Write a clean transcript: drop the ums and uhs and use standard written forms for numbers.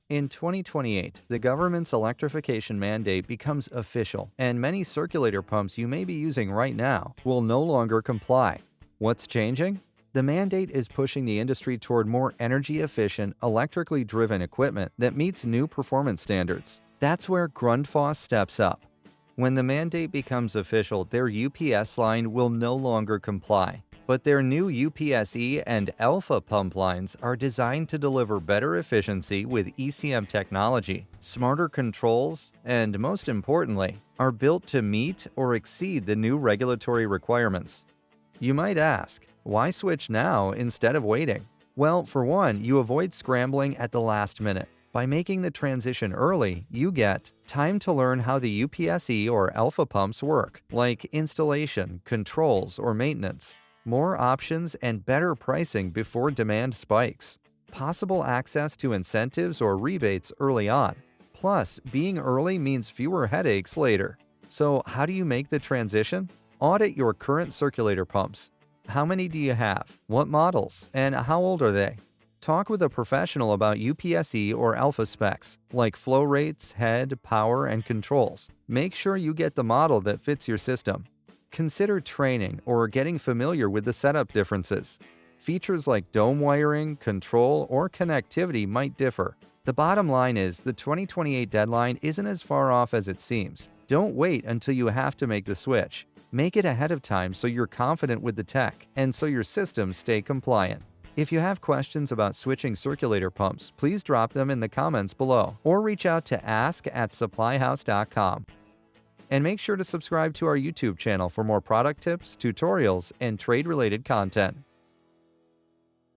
In 2028, the government's electrification mandate becomes official, and many circulator pumps you may be using right now will no longer comply. What's changing? The mandate is pushing the industry toward more energy-efficient, electrically driven equipment that meets new performance standards. That's where Grundfos steps up. When the mandate becomes official, their UPS line will no longer comply. But their new UPS-E and Alpha pump lines are designed to deliver better efficiency with ECM technology, smarter controls, and most importantly, are built to meet or exceed the new regulatory requirements. You might ask, why switch now instead of waiting? Well, for one, you avoid scrambling at the last minute. By making the transition early, you get time to learn how the UPS-E or Alpha pumps work, like installation, controls, or maintenance. More options and better pricing before demand spikes. Possible access to incentives or rebates early on. Plus, being early means fewer headaches later. So, how do you make the transition? Audit your current circulator pumps. How many do you have? What models? And how old are they? Talk with a professional about UPS-E or Alpha specs, like flow rates, head, power, and controls. Make sure you get the model that fits your system. Consider training or getting familiar with the setup differences. Features like dome wiring, control, or connectivity might differ. The bottom line is the 2028 deadline isn't as far off as it seems. Don't wait until you have to make the switch. Make it ahead of time so you're confident with the tech and so your systems stay compliant. If you have questions about switching circulator pumps, please drop them in the comments below or reach out to ask@supplyhouse.com. And make sure to subscribe to our YouTube channel for more product tips, tutorials, and trade-related content.